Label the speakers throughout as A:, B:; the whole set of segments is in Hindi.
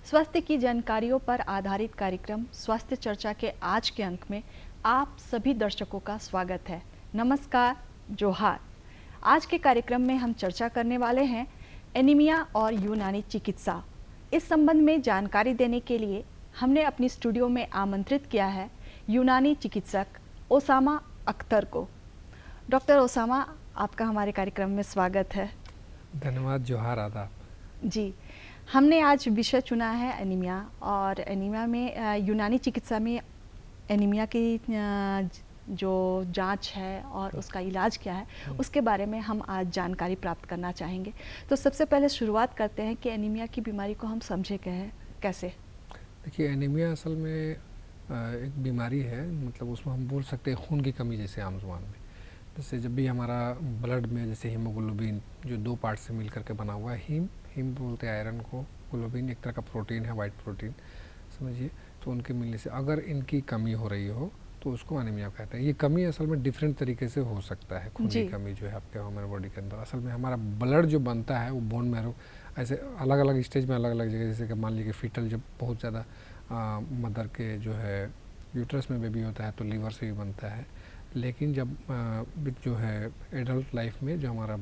A: स्वास्थ्य की जानकारियों पर आधारित कार्यक्रम स्वास्थ्य चर्चा के आज के अंक में आप सभी दर्शकों का स्वागत है। नमस्कार, जोहार। आज के कार्यक्रम में हम चर्चा करने वाले हैं एनीमिया और यूनानी चिकित्सा। इस संबंध में जानकारी देने के लिए हमने अपनी स्टूडियो में आमंत्रित किया है यूनानी चिकित्सक ओसामा अख्तर को। डॉक्टर ओसामा, आपका हमारे कार्यक्रम में स्वागत है।
B: धन्यवाद, जोहार, आदाब।
A: जी, हमने आज विषय चुना है एनीमिया, और एनीमिया में यूनानी चिकित्सा में एनीमिया की जो जांच है और उसका इलाज क्या है उसके बारे में हम आज जानकारी प्राप्त करना चाहेंगे। तो सबसे पहले शुरुआत करते हैं कि एनीमिया की बीमारी को हम समझे कैसे।
B: देखिए, एनीमिया असल में एक बीमारी है, मतलब उसमें हम बोल सकते हैं खून की कमी जैसे आम ज़ुबान में। जैसे जब भी हमारा ब्लड में जैसे हीमोग्लोबिन जो दो पार्ट से मिल करके बना हुआ है, हीम बोलते हैं आयरन को, ग्लोबिन एक तरह का प्रोटीन है, वाइट प्रोटीन समझिए। तो उनके मिलने से अगर इनकी कमी हो रही हो तो उसको एनीमिया कहते हैं। ये कमी असल में डिफरेंट तरीके से हो सकता है। खून की कमी जो है आपके हमारे बॉडी के अंदर, असल में हमारा ब्लड जो बनता है वो बोन मैरो ऐसे अलग अलग स्टेज में अलग अलग जगह, जैसे कि मान लीजिए फीटल जब बहुत ज़्यादा मदर के जो है यूट्रस में बेबी होता है तो लीवर से भी बनता है। लेकिन जब जो है एडल्ट लाइफ में जो हमारा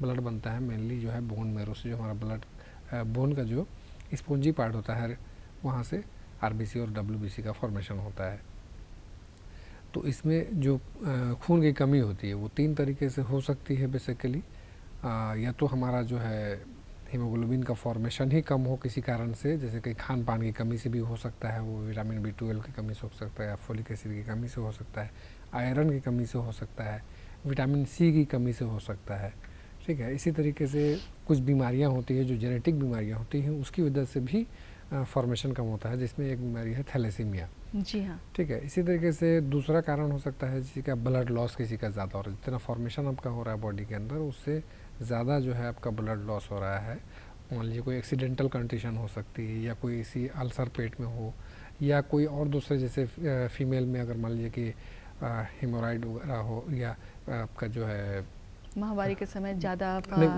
B: ब्लड बनता है मेनली जो है बोन मैरो से, जो हमारा ब्लड बोन का जो स्पॉन्जी पार्ट होता है वहाँ से आरबीसी और डब्ल्यूबीसी का फॉर्मेशन होता है। तो इसमें जो खून की कमी होती है वो तीन तरीके से हो सकती है बेसिकली। या तो हमारा जो है हीमोग्लोबिन का फॉर्मेशन ही कम हो किसी कारण से, जैसे कि खान पान की कमी से भी हो सकता है, वो विटामिन B12 की कमी से हो सकता है, या फोलिक एसिड की कमी से हो सकता है, आयरन की कमी से हो सकता है, विटामिन C की कमी से हो सकता है। ठीक है, इसी तरीके से कुछ बीमारियां होती है जो जेनेटिक बीमारियां होती हैं, उसकी वजह से भी फॉर्मेशन कम होता है, जिसमें एक बीमारी है थैलेसीमिया।
A: जी हाँ। ठीक
B: है, इसी तरीके से दूसरा कारण हो सकता है किसी का ब्लड लॉस किसी का ज़्यादा हो रहा है, जितना फॉर्मेशन आपका हो रहा है बॉडी के अंदर उससे ज़्यादा जो है आपका ब्लड लॉस हो रहा है। मान लीजिए कोई एक्सीडेंटल कंडीशन हो सकती है, या कोई इसी अल्सर पेट में हो, या कोई और दूसरे जैसे फीमेल में अगर मान लीजिए कि हेमोराइड वगैरह हो, या आपका जो है
A: माहवारी के समय ज़्यादा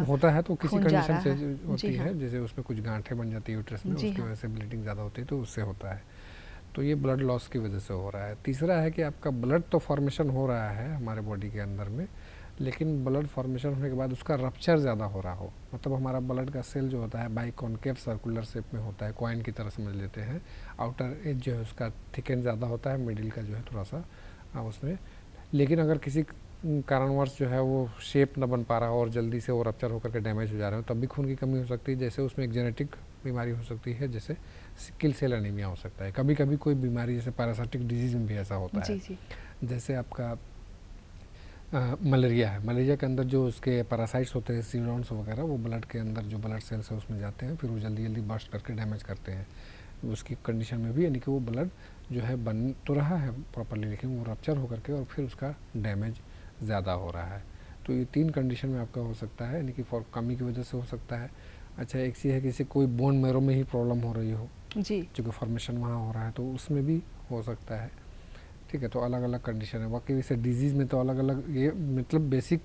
B: होता है तो किसी कंडीशन से होती
A: हाँ।
B: है, जैसे उसमें कुछ गांठें बन जाती है यूट्रस में, उसकी वजह से ब्लीडिंग ज़्यादा होती है तो उससे होता है। तो ये ब्लड लॉस की वजह से हो रहा है। तीसरा है कि आपका ब्लड तो फॉर्मेशन हो रहा है हमारे बॉडी के अंदर में, लेकिन ब्लड फॉर्मेशन होने के बाद उसका रप्चर ज़्यादा हो रहा हो, मतलब हमारा ब्लड का सेल जो होता है बाइकॉन्केव सर्कुलर शेप में होता है, कॉइन की तरह समझ लेते हैं। आउटर एज जो है उसका थिकन ज़्यादा होता है, मिडिल का जो है थोड़ा सा उसमें। लेकिन अगर किसी कारणवश जो है वो शेप न बन पा रहा हो और जल्दी से वो रप्चर होकर के डैमेज हो जा रहे हो, तब भी खून की कमी हो सकती है। जैसे उसमें एक जेनेटिक बीमारी हो सकती है, जैसे सिकल सेल एनीमिया हो सकता है। कभी कभी कोई बीमारी जैसे पैरासाइटिक डिजीज़ में भी ऐसा होता है। जैसे आपका मलेरिया है, मलेरिया के अंदर जो उसके पैरासाइट्स होते हैं सीडॉन्स वगैरह, वो ब्लड के अंदर जो ब्लड सेल्स है उसमें जाते हैं, फिर वो जल्दी जल्दी बर्स्ट करके डैमेज करते हैं। उसकी कंडीशन में भी यानी कि वो ब्लड जो है बन तो रहा है प्रॉपरली, लेकिन वो रप्चर होकर के और फिर उसका डैमेज ज़्यादा हो रहा है। तो ये तीन कंडीशन में आपका हो सकता है, यानी कि कमी की वजह से हो सकता है। अच्छा, एक चीज़ है कि जैसे कोई बोन मैरो में ही प्रॉब्लम हो रही हो जी, जो कि फॉर्मेशन वहाँ हो रहा है, तो उसमें भी हो सकता है। ठीक है, तो अलग अलग कंडीशन है। बाकी वैसे डिजीज़ में तो अलग अलग ये मतलब बेसिक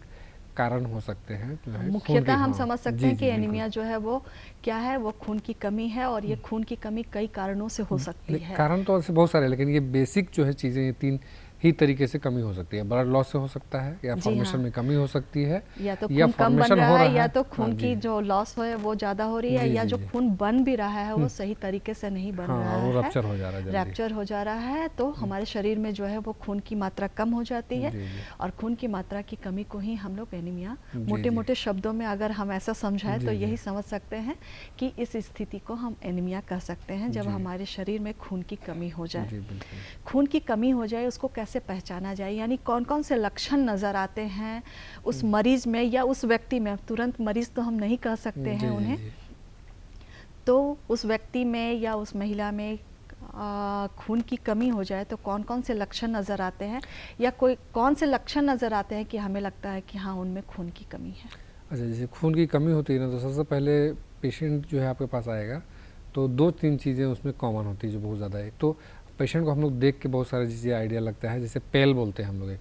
B: कारण हो सकते हैं जो है
A: मुख्यतः हम समझ सकते हैं कि एनीमिया जो है वो क्या है, वो खून की कमी है, और ये खून की कमी कई कारणों से हो सकती है।
B: कारण तो ऐसे बहुत सारे, लेकिन ये बेसिक जो है चीज़ें ये तीन ही तरीके से कमी हो सकती है। ब्लड लॉस से हो सकता है, या फॉर्मेशन में कमी हो सकती है,
A: या तो खून कम बन रहा है, या तो खून की जो लॉस है वो ज़्यादा हो रही है, या जो खून बन भी रहा है वो सही तरीके से नहीं बन रहा है,
B: वो रप्चर हो जा रहा है,
A: रैप्चर हो जा रहा है। तो हमारे शरीर में जो है वो खून की मात्रा कम हो जाती है, और खून की मात्रा की कमी को ही हम लोग एनीमिया, मोटे मोटे शब्दों में अगर हम ऐसा समझाएं तो यही समझ सकते हैं कि इस स्थिति को हम एनीमिया कह सकते हैं, जब हमारे शरीर में खून की कमी हो जाए। खून की कमी हो जाए उसको कैसे पहचाना जाए, यानी कौन कौन से लक्षण नज़र आते हैं उस मरीज में या उस व्यक्ति में। तुरंत मरीज तो हम नहीं कह सकते हैं उन्हें, तो उस व्यक्ति में या उस महिला में खून की कमी हो जाए तो कौन कौन से लक्षण नज़र आते हैं, या कोई कौन से लक्षण नज़र आते हैं कि हमें लगता है कि हाँ उनमें खून की कमी है।
B: अच्छा, जैसे खून की कमी होती है ना, तो सबसे पहले पेशेंट जो है आपके पास आएगा तो दो तीन चीज़ें उसमें कॉमन होती है जो बहुत ज़्यादा है। तो पेशेंट को हम लोग देख के बहुत सारी चीज़ें आइडिया लगता है, जैसे पेल बोलते हैं हम लोग, एक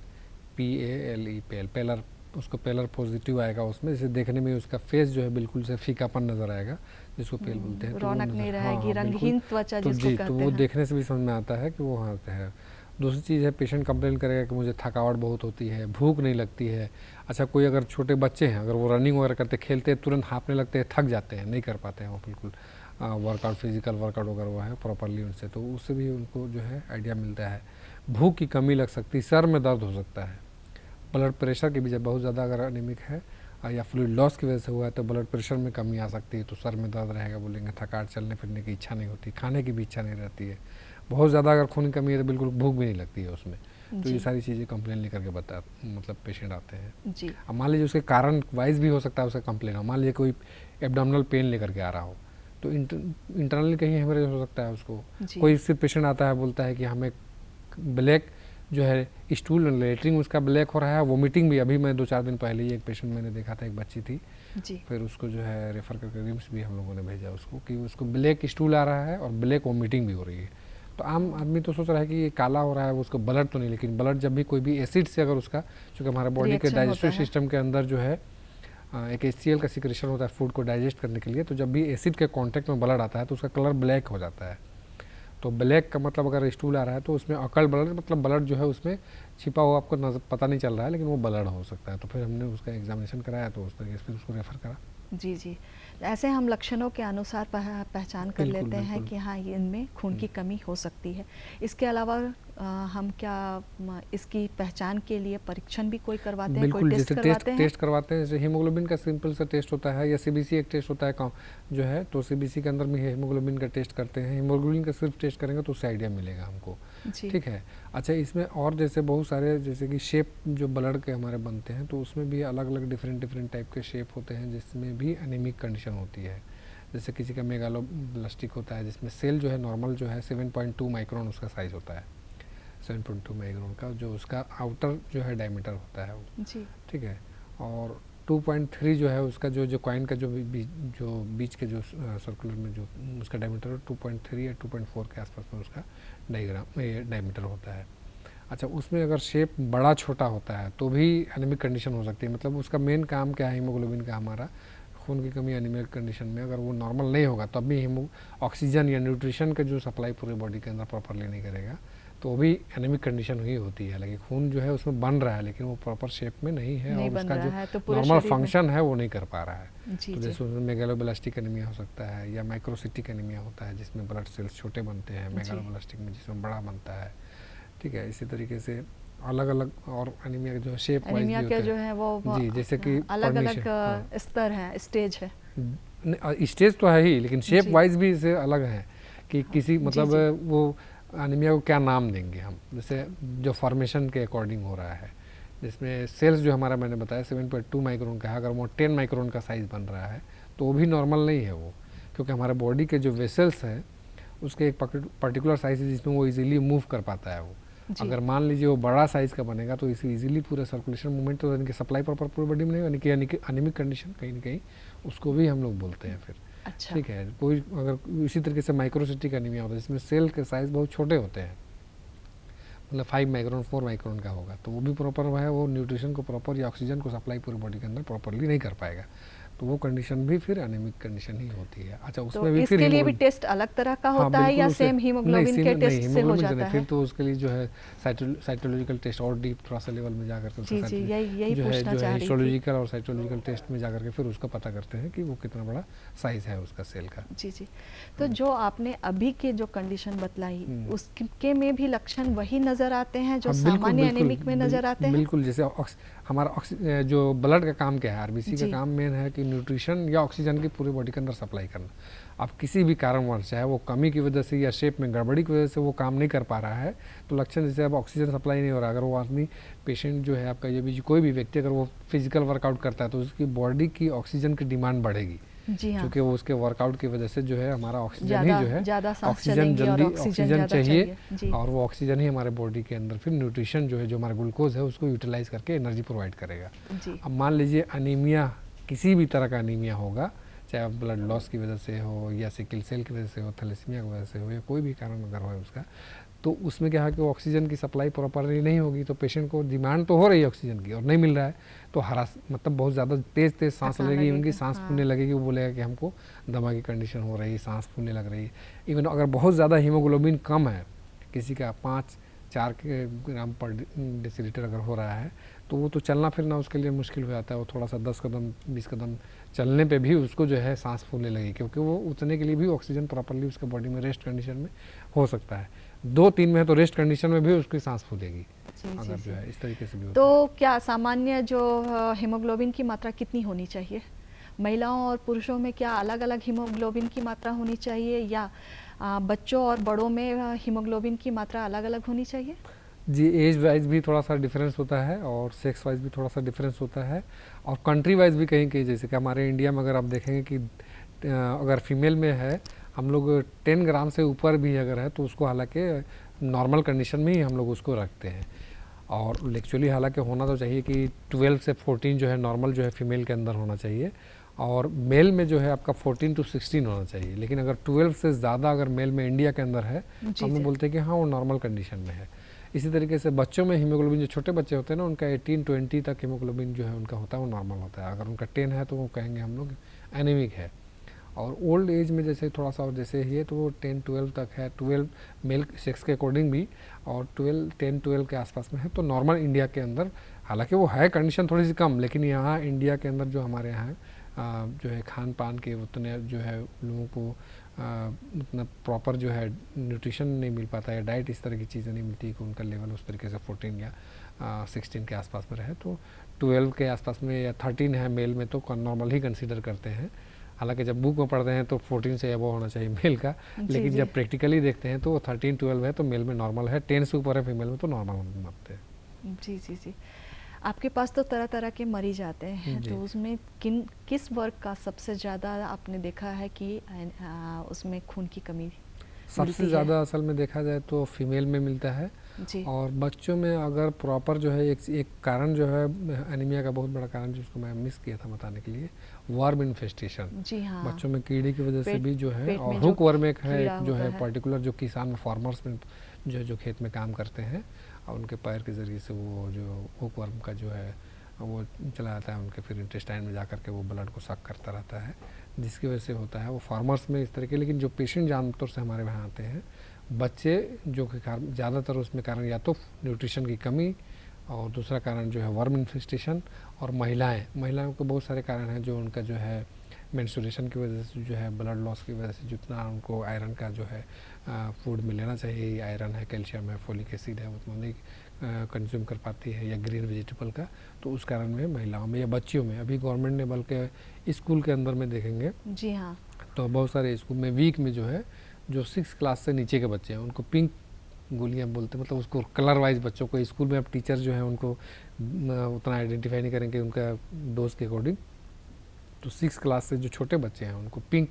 B: PALE पेल, पेलर उसको पेलर पॉजिटिव आएगा उसमें, जैसे देखने में उसका फेस जो है बिल्कुल से फीकापन नज़र आएगा, जिसको पेल बोलते हैं।
A: रौनक नहीं रहेगी,
B: हाँ,
A: रंगहीन त्वचा
B: तो
A: जिसको
B: जी,
A: कहते
B: तो वो
A: हैं।
B: देखने से भी समझ में आता है कि वो हाँ है। दूसरी चीज़ है, पेशेंट कंप्लेन करेगा कि मुझे थकावट बहुत होती है, भूख नहीं लगती है। अच्छा, कोई अगर छोटे बच्चे हैं, अगर वो रनिंग वगैरह करते खेलते तुरंत हाँफने लगते हैं, थक जाते हैं, नहीं कर पाते हैं वो बिल्कुल वर्कआउट, फिजिकल वर्कआउट अगर वो है प्रॉपरली उनसे, तो उससे भी उनको जो है आइडिया मिलता है। भूख की कमी लग सकती है, सर में दर्द हो सकता है, ब्लड प्रेशर की भी जब बहुत ज़्यादा अगर एनीमिक है या फ्लूइड लॉस की वजह से हुआ है तो ब्लड प्रेशर में कमी आ सकती है, तो सर में दर्द रहेगा, बोलेंगे थकावट, चलने फिरने की इच्छा नहीं होती, खाने की भी इच्छा नहीं रहती है। बहुत ज़्यादा अगर खून की कमी है तो बिल्कुल भूख भी नहीं लगती है उसमें। तो ये सारी चीज़ें कंप्लेन लेकर के मतलब पेशेंट आते हैं
A: जी।
B: अब मान लीजिए उसके कारण वाइज भी हो सकता है उसका कंप्लेन, मान लीजिए कोई एब्डोमिनल पेन लेकर के आ रहा हो तो इंटरनली कहीं हेमरेज हो सकता है उसको। कोई सिर्फ पेशेंट आता है बोलता है कि हमें ब्लैक जो है स्टूल लेटरिंग उसका ब्लैक हो रहा है, वोमिटिंग भी। अभी मैं 2-4 दिन पहले ही एक पेशेंट मैंने देखा था, एक बच्ची थी
A: जी।
B: फिर उसको जो है रेफ़र करके रिम्स भी हम लोगों ने भेजा उसको कि उसको ब्लैक स्टूल आ रहा है और ब्लैक वोमिटिंग भी हो रही है। तो आम आदमी तो सोच रहा है कि ये काला हो रहा है, उसको ब्लड तो नहीं, लेकिन ब्लड जब भी कोई भी एसिड से अगर उसका, चूँकि हमारे बॉडी के डाइजेस्टिव सिस्टम के अंदर जो है एक HCl का सिक्रेशन होता है फूड को डाइजेस्ट करने के लिए, तो जब भी एसिड के कांटेक्ट में ब्लड आता है तो उसका कलर ब्लैक हो जाता है। तो ब्लैक का मतलब अगर स्टूल आ रहा है तो उसमें अकल ब्लड, मतलब ब्लड जो है उसमें छिपा हुआ आपको नजर पता नहीं चल रहा है, लेकिन वो ब्लड हो सकता है। तो फिर हमने उसका एग्जामिनेशन कराया तो उस तरीके से फिर उसको रेफ़र करा।
A: जी जी, ऐसे हम लक्षणों के अनुसार पहचान कर लेते हैं कि हाँ इनमें खून की कमी हो सकती है। इसके अलावा हम क्या इसकी पहचान के लिए परीक्षण भी कोई करवाते हैं, कोई टेस्ट करवाते हैं?
B: टेस्ट करवाते हैं, जैसे हीमोग्लोबिन का सिंपल सा टेस्ट होता है या CBC एक टेस्ट होता है जो है, तो CBC के अंदर में हीमोग्लोबिन का टेस्ट करते हैं। हीमोग्लोबिन का सिर्फ टेस्ट करेंगे तो उससे आइडिया मिलेगा हमको, ठीक है। अच्छा, इसमें और जैसे बहुत सारे, जैसे कि शेप जो ब्लड के हमारे बनते हैं तो उसमें भी अलग अलग डिफरेंट टाइप के शेप होते हैं, जिसमें भी एनीमिक कंडीशन होती है। जैसे किसी का मेगालोब्लास्टिक होता है जिसमें सेल जो है नॉर्मल जो है 7.2 माइक्रोन उसका साइज़ होता है, 7.2 माइक्रोन का जो उसका आउटर जो है डायमीटर होता है वो, ठीक है। और 2.3 जो है उसका जो कॉइन का जो बीच के जो सर्कुलर में जो उसका डायमीटर 2.3 या 2.4 के आसपास में उसका डायमीटर होता है। अच्छा, उसमें अगर शेप बड़ा छोटा होता है तो भी एनीमिक कंडीशन हो सकती है। मतलब उसका मेन काम क्या है हीमोग्लोबिन का, हमारा खून की कमी एनीमिक कंडीशन में अगर वो नॉर्मल नहीं होगा तब भी ऑक्सीजन या न्यूट्रिशन का जो सप्लाई पूरे बॉडी के अंदर प्रॉपरली नहीं करेगा तो वो भी एनीमिक कंडीशन ही होती है। लेकिन खून जो है उसमें बन रहा है लेकिन वो प्रॉपर शेप में नहीं है और उसका जो नॉर्मल फंक्शन है वो नहीं कर पा रहा है। तो जैसे उसमें मेगालोब्लास्टिक एनीमिया हो सकता है या माइक्रोसिटिक एनीमिया होता है जिसमें ब्लड सेल्स छोटे बनते हैं, मेगालोब्लास्टिक में जिसमें बड़ा बनता है, ठीक है। इसी तरीके से अलग अलग और एनीमिया जो शेप वाइज भी होते हैं,
A: जो है वो
B: जी, जैसे कि
A: अलग अलग स्तर है, स्टेज है,
B: स्टेज तो है ही, लेकिन शेप वाइज भी इसे अलग है कि किसी मतलब वो एनीमिया को क्या नाम देंगे हम, जैसे जो फॉर्मेशन के अकॉर्डिंग हो रहा है, जिसमें सेल्स जो हमारा मैंने बताया 7.2 माइक्रोन का है, अगर वो 10 माइक्रोन का साइज़ बन रहा है तो वो भी नॉर्मल नहीं है वो, क्योंकि हमारे बॉडी के जो वेसल्स हैं उसके एक पर्टिकुलर साइज है जिसमें वो इजीली मूव कर पाता है वो। अगर मान लीजिए वो बड़ा साइज़ का बनेगा तो इसे इजीली पूरा सर्कुलेशन मूवमेंट तो यानी कि सप्लाई प्रॉपर पूरी बॉडी में नहीं, यानी कि एनीमिक कंडीशन कहीं ना कहीं उसको भी हम लोग बोलते हैं फिर। अच्छा। ठीक है, कोई अगर इसी तरीके से माइक्रोसिटिक एनीमिया होता है जिसमें सेल के साइज़ बहुत छोटे होते हैं, मतलब 5 माइक्रोन 4 माइक्रोन का होगा, तो वो भी प्रॉपर है वो न्यूट्रिशन को प्रॉपर या ऑक्सीजन को सप्लाई पूरी बॉडी के अंदर प्रॉपरली नहीं कर पाएगा, तो वो कंडीशन भी फिर एनीमिक कंडीशन ही होती है। अच्छा, उसमें तो भी फिर
A: इसके लिए भी टेस्ट अलग तरह का होता है या सेम हीमोग्लोबिन के टेस्ट से हो जाता है?
B: फिर तो उसके लिए जो है साइटोलॉजिकल टेस्ट और डीप थोड़ा सा लेवल में जाकर के जो है हिस्टोलॉजिकल और साइटोलॉजिकल टेस्ट में जाकर के फिर उसका पता करते हैं कि वो कितना बड़ा साइज है उसका सेल का।
A: जी जी, तो जो आपने अभी के जो कंडीशन बतलाई उसके में भी लक्षण वही नजर आते हैं जो सामान्य एनीमिक में नजर आते हैं?
B: बिल्कुल, जैसे हमारा जो ब्लड का काम क्या है, आरबीसी का काम मेन है कि न्यूट्रिशन या ऑक्सीजन की पूरी बॉडी के अंदर सप्लाई करना। अब किसी भी कारणवश चाहे वो कमी की वजह से या शेप में गड़बड़ी की वजह से वो काम नहीं कर पा रहा है तो लक्षण जैसे अब ऑक्सीजन सप्लाई नहीं हो रहा, अगर वो आदमी पेशेंट जो है आपका, ये भी कोई भी व्यक्ति अगर वो फिजिकल वर्कआउट करता है तो उसकी बॉडी की ऑक्सीजन की डिमांड बढ़ेगी। जी हाँ। क्योंकि वो उसके वर्कआउट की वजह से जो है हमारा ऑक्सीजन ही जो है ऑक्सीजन जल्दी ऑक्सीजन चाहिए और वो ऑक्सीजन ही हमारे बॉडी के अंदर फिर न्यूट्रिशन जो है जो हमारा ग्लूकोज है उसको यूटिलाइज करके एनर्जी प्रोवाइड करेगा। अब मान लीजिए अनीमिया, किसी भी तरह का अनीमिया होगा, चाहे ब्लड लॉस की वजह से हो या सिकल सेल की वजह से हो, थैलेसीमिया की वजह से हो या कोई भी कारण अगर हो उसका, तो उसमें क्या है कि ऑक्सीजन की सप्लाई प्रॉपरली नहीं होगी तो पेशेंट को डिमांड तो हो रही है ऑक्सीजन की और नहीं मिल रहा है, तो हरास मतलब बहुत ज़्यादा तेज़ सांस लगेगी, उनकी सांस फूलने लगेगी, वो बोलेगा कि हमको दमा की कंडीशन हो रही है, सांस फूलने लग रही है। इवन अगर बहुत ज़्यादा हीमोग्लोबिन कम है, किसी का 5-4 ग्राम पर डेसीलीटर अगर हो रहा है, तो वो तो चलना फिरना उसके लिए मुश्किल हो जाता है। वो थोड़ा सा 10 कदम 20 कदम चलने पे भी उसको जो है सांस फूलने लगेगी, क्योंकि वो उतने के लिए भी ऑक्सीजन प्रॉपरली उसके बॉडी में रेस्ट कंडीशन में हो सकता है। 2-3 में है तो रेस्ट कंडीशन में भी उसकी सांस फूलेगी अगर जो है इस तरीके से भी होता है।
A: तो क्या सामान्य जो हीमोग्लोबिन की मात्रा कितनी होनी चाहिए? महिलाओं और पुरुषों में क्या अलग अलग हीमोग्लोबिन की मात्रा होनी चाहिए, या बच्चों और बड़ों में हीमोग्लोबिन की मात्रा अलग अलग होनी चाहिए?
B: जी, एज वाइज भी थोड़ा सा डिफरेंस होता है और सेक्स वाइज भी थोड़ा सा डिफरेंस होता है और कंट्री वाइज भी कहीं कहीं, जैसे कि हमारे इंडिया में अगर आप देखेंगे कि अगर फीमेल में है हम लोग 10 ग्राम से ऊपर भी अगर है तो उसको हालांकि नॉर्मल कंडीशन में ही हम लोग उसको रखते हैं। और एक्चुअली हालांकि होना तो चाहिए कि 12 से 14 जो है नॉर्मल जो है फीमेल के अंदर होना चाहिए, और मेल में जो है आपका 14 to 16 होना चाहिए। लेकिन अगर 12 से ज़्यादा अगर मेल में इंडिया के अंदर है तो हम लोग बोलते हैं कि हाँ वो नॉर्मल कंडीशन में है। इसी तरीके से बच्चों में हीमोग्लोबिन, जो छोटे बच्चे होते हैं ना, उनका 18-20 तक हीमोग्लोबिन जो है उनका होता है वो नॉर्मल होता है। अगर उनका 10 है तो वो कहेंगे हम लोग एनीमिक है। और ओल्ड एज में जैसे थोड़ा सा और जैसे ये तो वो 10-12 तक है, 12 मेल सेक्स के अकॉर्डिंग भी, और 10-12 के आसपास में है तो नॉर्मल इंडिया के अंदर। हालांकि वो है कंडीशन थोड़ी सी कम, लेकिन यहाँ इंडिया के अंदर जो हमारे यहाँ जो है खान पान के उतने जो है लोगों को उतना प्रॉपर जो है न्यूट्रिशन नहीं मिल पाता है, डाइट इस तरह की चीज़ें नहीं मिलती कि उनका लेवल उस तरीके से 14 या 16 के आसपास में रहे। तो 12 के आसपास में या 13 है मेल में तो नॉर्मल ही कंसीडर करते हैं। हालांकि जब बुक में पढ़ते हैं तो 14 से अबव होना चाहिए मेल का, लेकिन जब प्रैक्टिकली देखते हैं तो वो 13-12 है तो मेल में नॉर्मल है, 10 से ऊपर है फीमेल में तो नॉर्मल हम मानते हैं।
A: जी जी जी। आपके पास तो तरह तरह के मरीज आते हैं, तो उसमें किस वर्ग का सबसे ज़्यादा आपने देखा है कि उसमें खून की कमी?
B: सबसे ज़्यादा असल में देखा जाए तो फीमेल में मिलता है जी। और बच्चों में अगर प्रॉपर जो है एक कारण जो है एनीमिया का बहुत बड़ा कारण जिसको मैं मिस किया था बताने के लिए, वर्म इन्फेस्टेशन।
A: जी हाँ,
B: बच्चों में कीड़ी की वजह से भी जो है, और हुक वर्म एक है जो है पर्टिकुलर, जो किसान फार्मर्स में जो खेत में काम करते हैं और उनके पैर के ज़रिए से वो जो हुक वर्म का जो है वो चला जाता है उनके, फिर इंटेस्टाइन में जा कर के वो ब्लड को सक करता रहता है, जिसकी वजह से होता है वो फार्मर्स में इस तरह के। लेकिन जो पेशेंट जानतौर से हमारे वहाँ आते हैं बच्चे, जो कि ज़्यादातर उसमें कारण या तो न्यूट्रिशन की कमी, और दूसरा कारण जो है वर्म इन्फेस्टेशन, और महिलाओं के बहुत सारे कारण हैं जो उनका जो है मेंस्ट्रुएशन की वजह से जो है ब्लड लॉस की वजह से जितना उनको आयरन का जो है फूड में लेना चाहिए, आयरन है, कैल्शियम है, फोलिक एसिड है, उतना नहीं कंज्यूम कर पाती है, या ग्रीन वेजिटेबल का, तो उस कारण में महिलाओं में या बच्चियों में अभी गवर्नमेंट ने बल्कि स्कूल के अंदर में देखेंगे जी हाँ, तो बहुत सारे स्कूल में वीक में जो है जो 6 क्लास से नीचे के बच्चे हैं उनको पिंक गोलियां बोलते हैं, मतलब उसको कलर वाइज बच्चों को स्कूल में अब टीचर जो है उनको उतना आइडेंटिफाई नहीं करेंगे उनका डोज के अकॉर्डिंग, तो 6 क्लास से जो छोटे बच्चे हैं उनको पिंक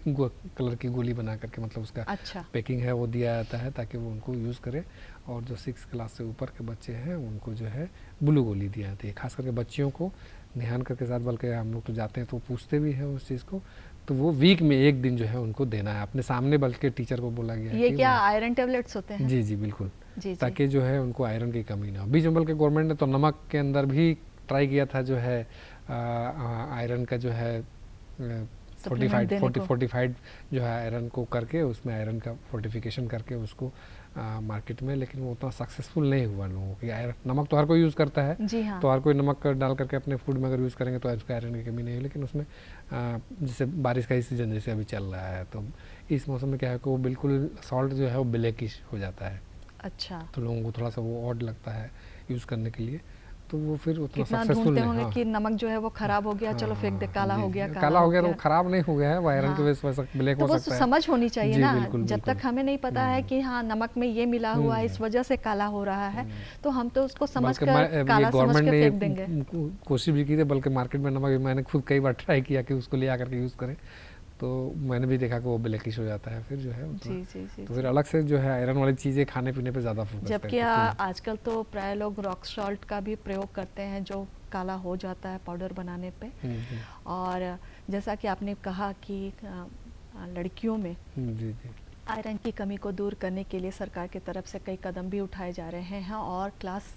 B: कलर की गोली बना करके, मतलब उसका पैकिंग है वो दिया जाता है ताकि वो उनको यूज़ करें, और जो 6 क्लास से ऊपर के बच्चे हैं उनको जो है ब्लू गोली दी जाती है। खास करके बच्चियों को ध्यान करके साथ, बल्कि हम लोग तो जाते हैं तो पूछते भी हैं उस चीज़ को, तो वो वीक में एक दिन जो है उनको देना है अपने सामने, बल्कि टीचर को बोला गया है।
A: ये क्या आयरन टेबलेट्स होते हैं?
B: जी जी बिल्कुल, ताकि जो है उनको आयरन की कमी ना हो। बीच में बल्कि गवर्नमेंट ने तो नमक के अंदर भी ट्राई किया था जो है आयरन का जो है फोर्टिफाइड जो है आयरन को करके, उसमें आयरन का फोर्टिफिकेशन करके उसको मार्केट में, लेकिन वो उतना सक्सेसफुल नहीं हुआ लोगों की। आयरन, नमक तो हर कोई यूज़ करता है जी हाँ। तो हर कोई नमक डाल करके अपने फूड में अगर यूज़ करेंगे तो उसका आयरन की कमी नहीं है, लेकिन उसमें जैसे बारिश का ही सीज़न जैसे अभी चल रहा है तो इस मौसम में क्या है कि वो बिल्कुल सॉल्ट जो है वो ब्लैकिश हो जाता है। अच्छा, तो लोगों को थोड़ा सा वो ऑड लगता है यूज़ करने के लिए, तो वो फिर उतना सक्सेसफुल नहीं होंगे कि नमक जो है वो खराब हो गया, चलो फेंक दे, काला हो गया, काला हो गया, तो खराब नहीं हो गया है, वो आयरन की वजह से ब्लैक हो सकता है। तो समझ होनी चाहिए ना, जब तक हमें नहीं पता है कि हाँ नमक में ये मिला हुआ है इस वजह से काला हो रहा है, तो हम तो उसको समझ कर काला समझ के फेंक देंगे। कोशिश भी की थी, बल्कि मार्केट में नमक मैंने खुद कई बार ट्राई किया कि उसको ले आकर के यूज़ करें, तो मैंने भी देखा कि वो ब्लैकिश हो जाता है फिर जो है तो फिर अलग से जो है आयरन वाली चीज़ें खाने पीने पे ज़्यादा फोकस करते हैं। जबकि आजकल तो प्राय लोग रॉक सॉल्ट का भी प्रयोग करते हैं जो काला हो जाता है पाउडर बनाने पे, और जैसा कि आपने कहा कि लड़कियों में जी जी
A: आयरन की कमी को दूर करने के लिए सरकार की तरफ से कई कदम भी उठाए जा रहे हैं और क्लास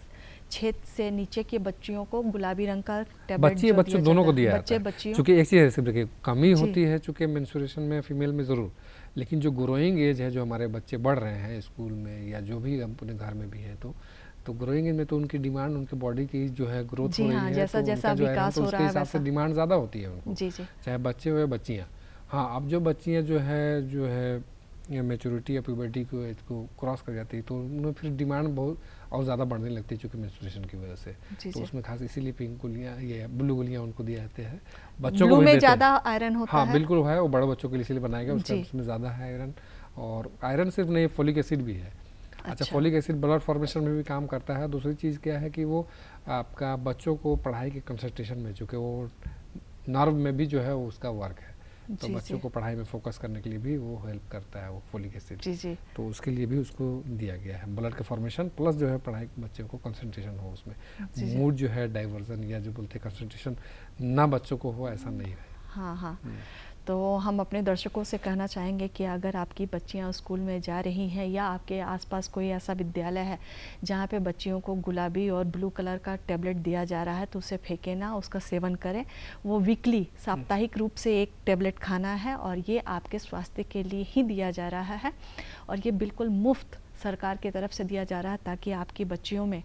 A: 6 से नीचे के बच्चियों को गुलाबी रंग का टैबलेट
B: बच्ची बच्चों दोनों को दिया जाता है।
A: बच्चियों
B: चूँकि एक चीज़ है, देखिए कमी होती है चूँकि मेंस्ट्रुएशन में फीमेल में ज़रूर, लेकिन जो ग्रोइंग एज है, जो हमारे बच्चे बढ़ रहे हैं स्कूल में या जो भी अपने घर में भी है, तो ग्रोइंग एज में तो उनकी डिमांड, उनके बॉडी की जो है ग्रोथ हो रही है,
A: जैसा
B: तो
A: जैसा विकास हो रहा है
B: उसके हिसाब से डिमांड ज़्यादा होती है उनको, चाहे बच्चे हो या बच्चियाँ। हाँ, अब जो बच्चियाँ जो है मैच्योरिटी या प्यूबर्टी को इसको क्रॉस कर जाती है, तो उन्हें फिर डिमांड बहुत और ज़्यादा बढ़ने लगती है चूँकि मेंस्ट्रुएशन की वजह से। तो उसमें खास इसीलिए पिंक गोलियाँ, ये ब्लू गोलियाँ उनको दिए जाते हैं बच्चों को
A: में ज़्यादा आयरन होता है।
B: हाँ बिल्कुल है, वो बड़े बच्चों के लिए इसलिए बनाया गया, उसमें ज़्यादा है आयरन। और आयरन सिर्फ नहीं, फोलिक एसिड भी है। अच्छा, फोलिक एसिड ब्लड फॉर्मेशन में भी काम करता है। दूसरी चीज़ क्या है कि वो आपका बच्चों को पढ़ाई के कंसंट्रेशन में, चूँकि वो नर्व में भी जो है वो उसका वर्क है, तो बच्चों को पढ़ाई में फोकस करने के लिए भी वो हेल्प करता है वो फोलिक एसिड। तो उसके लिए भी उसको दिया गया है, ब्लड का फॉर्मेशन प्लस जो है पढ़ाई बच्चों को कंसंट्रेशन हो, उसमें मूड जो है डाइवर्जन या जो बोलते हैं कंसंट्रेशन ना बच्चों को हो, ऐसा नहीं है।
A: हाँ, तो हम अपने दर्शकों से कहना चाहेंगे कि अगर आपकी बच्चियां स्कूल में जा रही हैं या आपके आसपास कोई ऐसा विद्यालय है जहां पे बच्चियों को गुलाबी और ब्लू कलर का टैबलेट दिया जा रहा है, तो उसे फेंके ना, उसका सेवन करें। वो वीकली, साप्ताहिक रूप से एक टैबलेट खाना है और ये आपके स्वास्थ्य के लिए ही दिया जा रहा है और ये बिल्कुल मुफ्त सरकार की तरफ से दिया जा रहा है ताकि आपकी बच्चियों में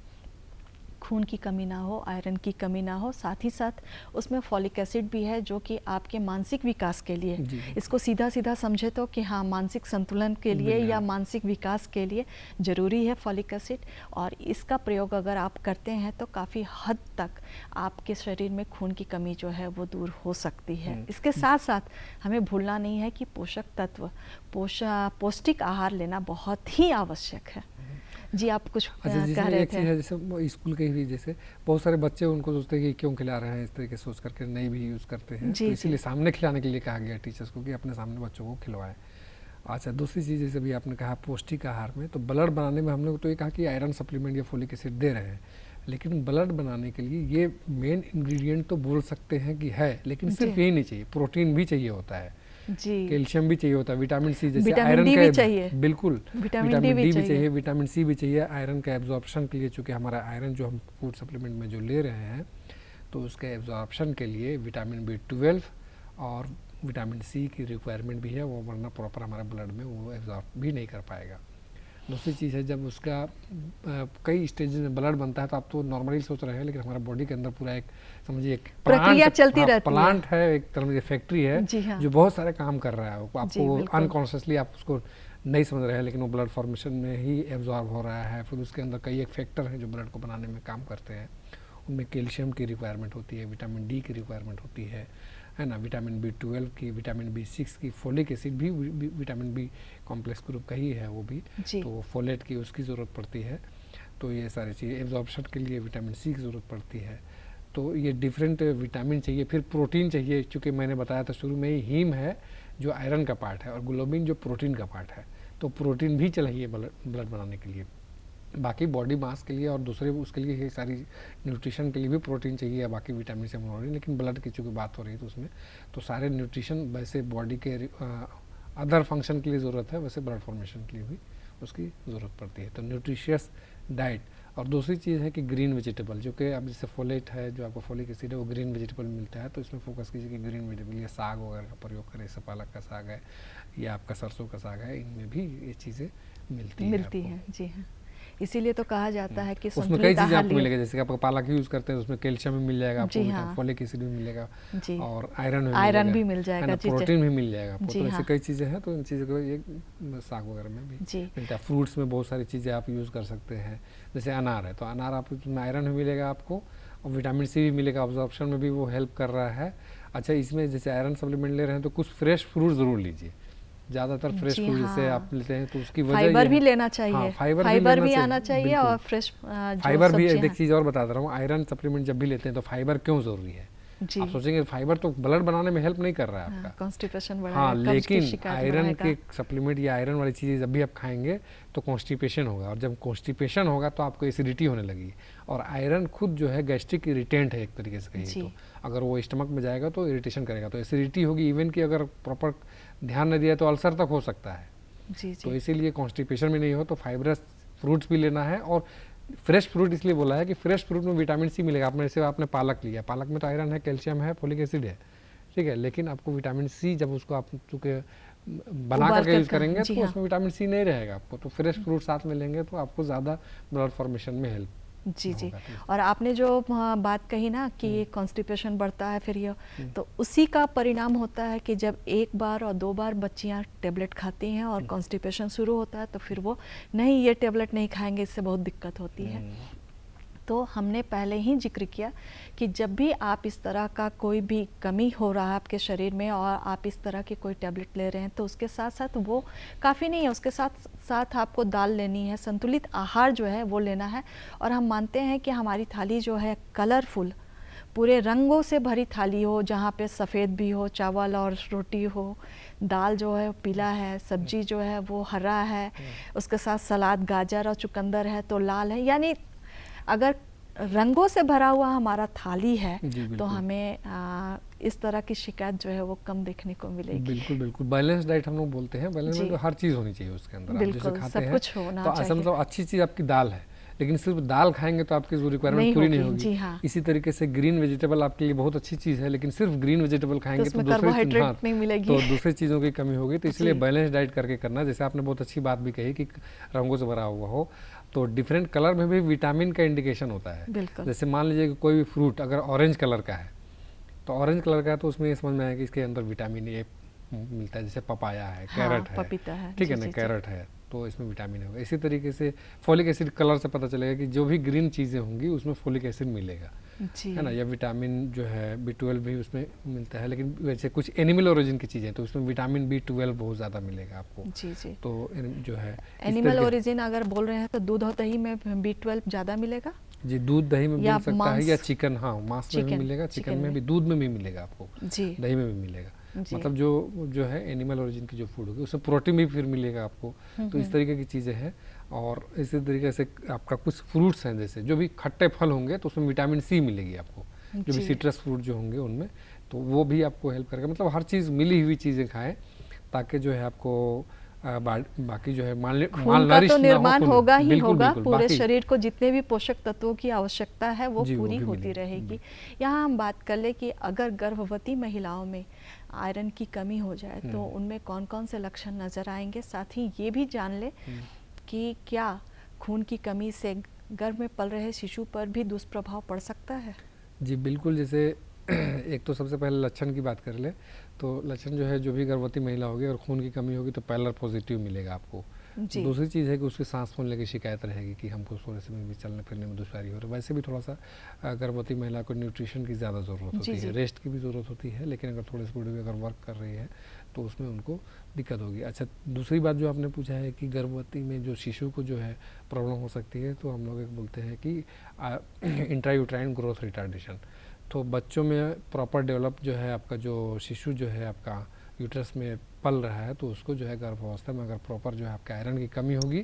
A: खून की कमी ना हो, आयरन की कमी ना हो। साथ ही साथ उसमें फॉलिक एसिड भी है जो कि आपके मानसिक विकास के लिए, इसको सीधा सीधा समझे तो कि हाँ, मानसिक संतुलन के लिए या मानसिक विकास के लिए ज़रूरी है फॉलिक एसिड। और इसका प्रयोग अगर आप करते हैं तो काफ़ी हद तक आपके शरीर में खून की कमी जो है वो दूर हो सकती है। इसके साथ साथ हमें भूलना नहीं है कि पोषक तत्व, पौष्टिक आहार लेना बहुत ही आवश्यक है। जी, आप कुछ कह रहे थे।
B: है जैसे स्कूल के ही, जैसे बहुत सारे बच्चे उनको सोचते हैं कि क्यों खिला रहे हैं, इस तरीके से सोच करके नहीं भी यूज़ करते हैं, तो इसीलिए सामने खिलाने के लिए कहा गया टीचर्स को कि अपने सामने बच्चों को खिलवाएं। अच्छा, दूसरी चीज़ जैसे भी आपने कहा पौष्टिक आहार में, तो ब्लड बनाने में हम लोग तो ये कहा कि आयरन सप्लीमेंट या फोलिक एसिड दे रहे हैं, लेकिन ब्लड बनाने के लिए ये मेन इंग्रेडिएंट तो बोल सकते हैं कि है, लेकिन सिर्फ यही नहीं चाहिए, प्रोटीन भी चाहिए होता है, कैल्शियम भी चाहिए होता है, विटामिन सी, जैसे आयरन का चाहिए, बिल्कुल विटामिन डी भी चाहिए, विटामिन सी भी चाहिए आयरन का एब्जॉर्प्शन के लिए। चूँकि हमारा आयरन जो हम फूड सप्लीमेंट में जो ले रहे हैं, तो उसके एब्जॉर्प्शन के लिए विटामिन B12 और विटामिन सी की रिक्वायरमेंट भी है, वो वरना प्रॉपर हमारे ब्लड में वो एब्जॉर्ब भी नहीं कर पाएगा। दूसरी चीज़ है, जब उसका कई स्टेजेस में ब्लड बनता है, तो आप तो नॉर्मली सोच रहे हैं, लेकिन हमारा बॉडी के अंदर पूरा एक समझिए एक
A: प्रक्रिया चलती रहती है,
B: प्लांट है, एक तरह से फैक्ट्री है जो बहुत सारे काम कर रहा है। आपको अनकॉन्शियसली आप उसको नहीं समझ रहे हैं, लेकिन वो ब्लड फॉर्मेशन में ही एब्जॉर्ब हो रहा है। फिर उसके अंदर कई एक फैक्टर हैं जो ब्लड को बनाने में काम करते हैं, उनमें कैल्शियम की रिक्वायरमेंट होती है, विटामिन डी की रिक्वायरमेंट होती है ना, विटामिन B12 की, विटामिन B6 की, फोलिक एसिड भी विटामिन बी कॉम्प्लेक्स ग्रुप का ही है वो भी, तो फोलेट की उसकी ज़रूरत पड़ती है। तो ये सारी चीज़ें एब्जॉर्प्शन के लिए विटामिन सी की ज़रूरत पड़ती है। तो ये डिफरेंट विटामिन चाहिए। फिर प्रोटीन चाहिए, चूँकि मैंने बताया था शुरू में ही, हीम है जो आयरन का पार्ट है और ग्लोबिन जो प्रोटीन का पार्ट है, तो प्रोटीन भी चाहिए ब्लड बनाने के लिए। बाकी बॉडी मास के लिए और दूसरे उसके लिए ये सारी न्यूट्रिशन के लिए भी प्रोटीन चाहिए या बाकी विटामिन से मिनरल, लेकिन ब्लड की चूँकि बात हो रही है तो उसमें तो सारे न्यूट्रिशन वैसे बॉडी के अदर फंक्शन के लिए ज़रूरत है, वैसे ब्लड फॉर्मेशन के लिए भी उसकी ज़रूरत पड़ती है। तो न्यूट्रिशियस डाइट। और दूसरी चीज़ है कि ग्रीन वेजिटेबल, जो कि अब जैसे फोलेट है, जो आपको फोलिक एसिड है, वो ग्रीन वेजिटेबल मिलता है, तो इसमें फोकस कीजिए कि ग्रीन वेजिटेबल या साग वगैरह का प्रयोग करें, जैसे पालक का साग है या आपका सरसों का साग है, इनमें भी ये चीज़ें मिलती हैं।
A: जी हाँ, इसीलिए तो कहा जाता है कि
B: उसमें कई चीज़ें आपको मिलेगा, जैसे कि आप पालक यूज़ करते हैं उसमें कैल्शियम भी मिल जाएगा आपको, फोलिक एसिड भी मिलेगा और आयरन भी मिल जाएगा, प्रोटीन भी मिल जाएगा आपको। तो ऐसी कई चीज़ें हैं, तो इन चीज़ों को ये साग वगैरह में भी मिलता है। फ्रूट्स में बहुत सारी चीज़ें आप यूज़ कर सकते हैं, जैसे अनार है, तो अनार आप उसमें आयरन भी मिलेगा आपको और विटामिन सी भी मिलेगा, ऑब्जॉर्प्शन में भी वो हेल्प कर रहा है। अच्छा, इसमें जैसे आयरन सप्लीमेंट ले रहे हैं तो कुछ फ्रेश फ्रूट ज़रूर लीजिए, ज़्यादातर फ्रेश फ्रूट जैसे आप लेते हैं तो उसकी वजह
A: फाइबर भी लेना चाहिए, फाइबर भी आना चाहिए और फ्रेश
B: फाइबर भी। एक चीज़ और बता रहा हूँ, आयरन सप्लीमेंट जब भी लेते हैं तो फाइबर क्यों ज़रूरी है? आप सोचेंगे फाइबर तो ब्लड बनाने में हेल्प नहीं कर रहा है आपका,
A: कॉन्स्टिपेशन बढ़ा
B: हाँ, लेकिन आयरन के सप्लीमेंट या आयरन वाली चीज़ें जब भी आप खाएंगे तो कॉन्स्टिपेशन होगा, और जब कॉन्स्टिपेशन होगा तो आपको एसिडिटी होने लगेगी। और आयरन खुद जो है गैस्ट्रिक इरिटेंट है एक तरीके से कहिए तो, अगर वो स्टमक में जाएगा तो इरिटेशन करेगा, तो एसिडिटी होगी। इवन कि अगर प्रॉपर ध्यान न दिया तो अल्सर तक हो सकता है।
A: जी
B: तो
A: जी।
B: इसीलिए कॉन्स्टिपेशन में नहीं हो तो फाइबरस फ्रूट्स भी लेना है। और फ्रेश फ्रूट इसलिए बोला है कि फ्रेश फ्रूट में विटामिन सी मिलेगा। आपने जैसे आपने पालक लिया, पालक में तो आयरन है, कैल्शियम है, फोलिक एसिड है, ठीक है, लेकिन आपको विटामिन सी जब उसको आप चूँकि बना
A: उबाल
B: करके
A: कर
B: यूज़ करेंगे
A: जी
B: तो
A: हाँ।
B: उसमें विटामिन सी नहीं रहेगा आपको। तो फ्रेश फ्रूट साथ में लेंगे तो आपको ज़्यादा ब्लड फॉर्मेशन में हेल्प
A: जी जी।
B: होगा।
A: और आपने जो बात कही ना कि कॉन्स्टिपेशन बढ़ता है फिर ये, तो उसी का परिणाम होता है कि जब एक बार और 2 बार बच्चियां टैबलेट खाती हैं और कॉन्स्टिपेशन शुरू होता है तो फिर वो नहीं, ये टैबलेट नहीं खाएंगे, इससे बहुत दिक्कत होती है। तो हमने पहले ही जिक्र किया कि जब भी आप इस तरह का कोई भी कमी हो रहा है आपके शरीर में और आप इस तरह की कोई टैबलेट ले रहे हैं तो उसके साथ साथ वो काफ़ी नहीं है, उसके साथ साथ आपको दाल लेनी है, संतुलित आहार जो है वो लेना है। और हम मानते हैं कि हमारी थाली जो है कलरफुल, पूरे रंगों से भरी थाली हो, जहाँ पे सफ़ेद भी हो, चावल और रोटी हो, दाल जो है पीला है, सब्जी जो है वो हरा है, उसके साथ सलाद गाजर और चुकंदर है तो लाल है। यानी अगर रंगों से भरा हुआ हमारा थाली है तो हमें इस तरह की शिकायत जो है वो कम देखने को मिलेगी।
B: बिल्कुल बिल्कुल। बैलेंस डाइट हम लोग बोलते हैं, बैलेंस में तो हर चीज़ होनी चाहिए उसके अंदर। आप जैसे खाते
A: सब
B: हैं
A: कुछ होना
B: तो असल
A: चाहिए।
B: मतलब अच्छी चीज़ आपकी दाल है, लेकिन सिर्फ दाल खाएंगे तो आपकी जो रिक्वायरमेंट पूरी नहीं होगी।
A: जी हाँ।
B: इसी तरीके से ग्रीन वेजिटेबल आपके लिए बहुत अच्छी चीज़ है, लेकिन सिर्फ ग्रीन वेजिटेबल खाएंगे तो दूसरी चीज़ों की कमी होगी। तो इसलिए बैलेंस डाइट करके करना। जैसे आपने बहुत अच्छी बात भी कही कि रंगों से भरा हुआ हो, तो डिफरेंट कलर में भी विटामिन का इंडिकेशन होता है। जैसे मान लीजिए कि कोई भी फ्रूट अगर ऑरेंज कलर का है तो ऑरेंज कलर का है तो उसमें ये समझ में आया कि इसके अंदर विटामिन ए मिलता है। जैसे पपाया है, कैरेट है,
A: पपीता है,
B: ठीक है ना, कैरेट है तो इसमें विटामिन होगा। इसी तरीके से फोलिक एसिड कलर से पता चलेगा कि जो भी ग्रीन चीज़ें होंगी उसमें फोलिक एसिड मिलेगा, है ना। या विटामिन जो है B12 भी उसमें मिलता है, लेकिन वैसे कुछ एनिमल ओरिजिन की चीज़ें तो उसमें विटामिन B12 बहुत ज़्यादा मिलेगा आपको।
A: जी जी।
B: तो जो है
A: एनिमल ओरिजिन अगर बोल रहे हैं तो दूध और दही में B12 ज़्यादा मिलेगा
B: जी। दूध दही में मिल सकता है, या चिकन, हाँ मांस में भी मिलेगा, चिकन में भी, दूध में भी मिलेगा आपको जी, दही में भी मिलेगा। मतलब जो है एनिमल ओरिजिन की जो फूड होगी उसमें प्रोटीन भी फिर मिलेगा आपको। तो इस तरीके की चीज़ें हैं। और इसी तरीके से आपका कुछ फ्रूट्स हैं, जैसे जो भी खट्टे फल होंगे तो उसमें विटामिन सी मिलेगी आपको। जो भी सिट्रस फ्रूट जो होंगे उनमें, तो वो भी आपको हेल्प करेगा। मतलब हर चीज़ मिली हुई चीज़ें खाएं ताकि जो है आपको बाकी जो है
A: खून का तो निर्माण होगा ही होगा, पूरे शरीर को जितने भी पोषक तत्वों की आवश्यकता है वो पूरी होती रहेगी। यहाँ हम बात कर ले कि अगर गर्भवती महिलाओं में आयरन की कमी हो जाए तो उनमें कौन कौन से लक्षण नजर आएंगे। साथ ही ये भी जान ले कि क्या खून की कमी से गर्भ में पल रहे शिशु पर भी दुष्प्रभाव पड़ सकता है।
B: जी बिल्कुल। जैसे एक तो सबसे पहले लक्षण की बात कर ले तो लक्षण जो है, जो भी गर्भवती महिला होगी और खून की कमी होगी तो पैलर पॉजिटिव मिलेगा आपको। दूसरी चीज़ है कि उसकी सांस फूलने की शिकायत रहेगी कि हमको थोड़े समय भी चलने फिरने में दुश्वारी हो रही है। वैसे भी थोड़ा सा गर्भवती महिला को न्यूट्रिशन की ज़्यादा ज़रूरत होती है, रेस्ट की भी ज़रूरत होती है, लेकिन अगर थोड़े से बूढ़े भी अगर वर्क कर रही है तो उसमें उनको दिक्कत होगी। अच्छा, दूसरी बात जो आपने पूछा है कि गर्भवती में जो शिशु को जो है प्रॉब्लम हो सकती है, तो हम लोग एक बोलते हैं कि इंट्रायूट्राइन ग्रोथ रिटार्डेशन। तो बच्चों में प्रॉपर डेवलप जो है आपका जो शिशु जो है आपका यूट्रस में पल रहा है तो उसको जो है गर्भावस्था में अगर प्रॉपर जो है आपके आयरन की कमी होगी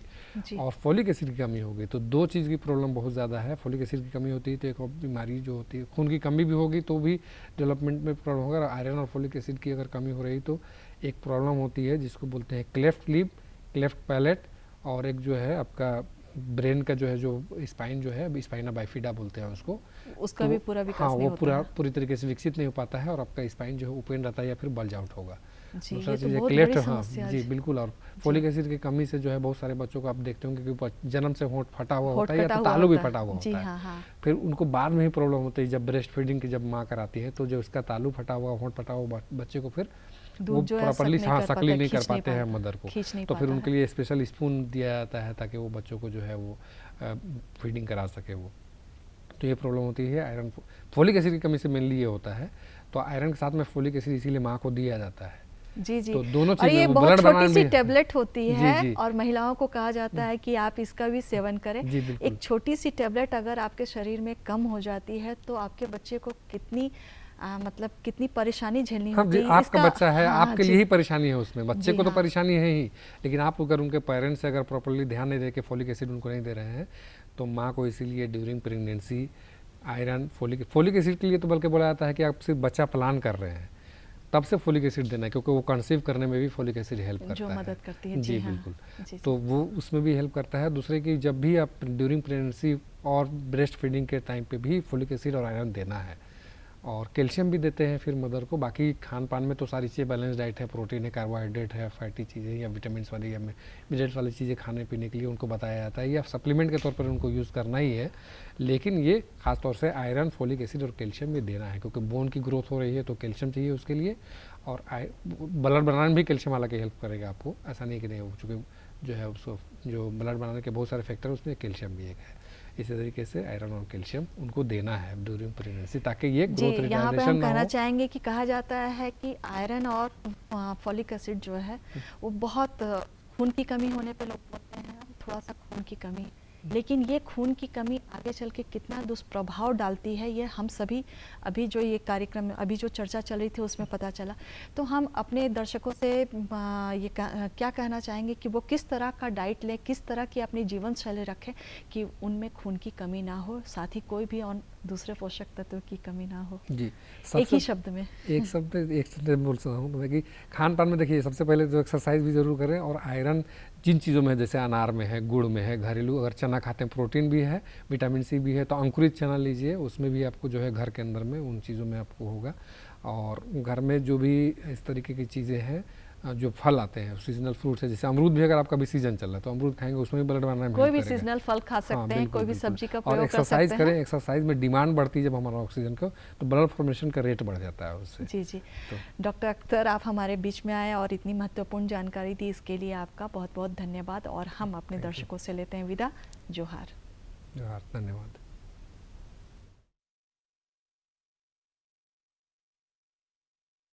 B: और फोलिक एसिड की कमी होगी, तो दो चीज़ की प्रॉब्लम बहुत ज़्यादा है। फोलिक एसिड की कमी होती है तो एक और बीमारी जो होती है, खून की कमी भी होगी तो भी डेवलपमेंट में प्रॉब्लम होगा। आयरन और फोलिक एसिड की अगर कमी हो रही तो एक प्रॉब्लम होती है जिसको बोलते हैं क्लेफ्ट लिप, क्लेफ्ट पैलेट, और एक जो है आपका ब्रेन का जो है जो स्पाइन जो है स्पाइना बाइफिडा बोलते हैं उसको,
A: उसका भी पूरा विकास नहीं होता है।
B: पूरी तरीके से विकसित नहीं हो पाता है और आपका स्पाइन जो है ओपन रहता है या फिर बल्ज आउट होगा।
A: दूसरा चीज़ है क्लेफ्ट, हाँ
B: जी बिल्कुल। और फोलिक एसिड की कमी से जो है बहुत सारे बच्चों को आप देखते होंगे कि जन्म से होंठ फटा हुआ होता है या तो तालू भी फटा हुआ होता है। फिर उनको बाद में ही प्रॉब्लम होती है जब ब्रेस्ट फीडिंग की जब माँ कराती है तो जो उसका तालू फटा हुआ होंठ फटा हुआ बच्चे को फिर वो प्रॉपरली सकली नहीं कर पाते हैं मदर को, तो फिर उनके लिए स्पेशल स्पून दिया जाता है ताकि वो बच्चों को जो है वो फीडिंग करा सके वो। तो ये प्रॉब्लम होती है आयरन फोलिक एसिड की कमी से मेनली ये होता है। तो आयरन के साथ में फोलिक एसिड इसीलिए माँ को दिया जाता है।
A: जी जी।
B: तो दोनों
A: और ये बहुत छोटी सी टैबलेट होती है और महिलाओं को कहा जाता है कि आप इसका भी सेवन करें। एक छोटी सी टैबलेट अगर आपके शरीर में कम हो जाती है तो आपके बच्चे को कितनी मतलब कितनी परेशानी झेलनी होती है।
B: आपका बच्चा है, आपके लिए ही परेशानी है, उसमें बच्चे को तो परेशानी है ही, लेकिन आप अगर उनके पेरेंट्स अगर प्रॉपर्ली ध्यान नहीं दे के फोलिक एसिड उनको नहीं दे रहे हैं तो माँ को इसीलिए during pregnancy iron folic acid के लिए तो बल्कि बोला जाता है कि आप सिर्फ बच्चा प्लान कर रहे हैं तब से फोलिक एसिड देना है, क्योंकि वो कंसीव करने में भी फोलिक एसिड हेल्प करता
A: जो
B: है।
A: मदद करती है।
B: जी
A: हाँ,
B: बिल्कुल।
A: जी,
B: तो वो उसमें भी हेल्प करता है। दूसरे की जब भी आप ड्यूरिंग प्रेगनेंसी और ब्रेस्ट फीडिंग के टाइम पे भी फोलिक एसिड और आयरन देना है, और कैल्शियम भी देते हैं फिर मदर को। बाकी खान पान में तो सारी चीज़ें बैलेंस डाइट है, प्रोटीन है, कार्बोहाइड्रेट है, फैटी चीज़ें या विटामिन वाली या मिनरल्स वाली चीज़ें खाने पीने के लिए उनको बताया जाता है, या सप्लीमेंट के तौर पर उनको यूज़ करना ही है। लेकिन ये खासतौर से आयरन, फोलिक एसिड और कैल्शियम भी देना है, क्योंकि बोन की ग्रोथ हो रही है तो कैल्शियम चाहिए उसके लिए। और ब्लड बनाने में भी कैल्शियम हालांकि हेल्प करेगा आपको, ऐसा नहीं कि नहीं हो, चूँकि जो है उसको जो ब्लड बनाने के बहुत सारे फैक्टर उसमें कैल्शियम भी एक है। इसी तरीके से आयरन और कैल्शियम उनको देना है ड्यूरिंग प्रेगनेंसी, ताकि ये
A: जी,
B: ग्रोथ
A: यहाँ पे
B: रिटार्डेशन
A: हम
B: ना
A: कहना
B: हो।
A: चाहेंगे कि कहा जाता है कि आयरन और फॉलिक एसिड जो है वो बहुत खून की कमी होने पे लोग बोलते हैं थोड़ा सा खून की कमी, लेकिन ये खून की कमी आगे चल के कितना दुष्प्रभाव डालती है ये हम सभी अभी जो ये कार्यक्रम में अभी जो चर्चा चल रही थी उसमें पता चला। तो हम अपने दर्शकों से क्या कहना चाहेंगे कि वो किस तरह का डाइट लें, किस तरह की अपनी जीवन शैली रखें कि उनमें खून की कमी ना हो, साथ ही कोई भी और दूसरे पोषक तत्व की कमी ना हो।
B: जी,
A: एक ही शब्द में
B: एक शब्द बोल सकता हूँ तो मैं कि खान पान में देखिए सबसे पहले तो एक्सरसाइज भी ज़रूर करें, और आयरन जिन चीज़ों में है, जैसे अनार में है, गुड़ में है, घरेलू अगर चना खाते हैं प्रोटीन भी है, विटामिन सी भी है, तो अंकुरित चना लीजिए, उसमें भी आपको जो है घर के अंदर में उन चीज़ों में आपको होगा। और घर में जो भी इस तरीके की चीज़ें हैं, जो फल आते हैं सीजनल फ्रूट्स है, जैसे अमरूद भी अगर आपका भी सीजन चल रहा है तो अमरूद खाएंगे, उसमें भी ब्लड बनाने में
A: कोई
B: हेल्प
A: भी
B: करेगा।
A: सीजनल फल खा सकते
B: हाँ
A: हैं,
B: बिल्कुल
A: कोई भी
B: बिल्कुल।
A: सब्जी का
B: और
A: प्रयोग कर
B: एक्सरसाइज
A: सकते
B: करें,
A: हैं।
B: एक्सरसाइज में डिमांड बढ़ती है जब हमारा ऑक्सीजन का, तो ब्लड फॉर्मेशन का रेट बढ़ जाता है उससे।
A: जी जी।
B: तो
A: डॉक्टर अख्तर, आप हमारे बीच में आए और इतनी महत्वपूर्ण जानकारी दी, इसके लिए आपका बहुत बहुत धन्यवाद। और हम अपने
B: थैंक यू।
A: दर्शकों से लेते हैं विदा। जोहार।
B: जोहार, धन्यवाद।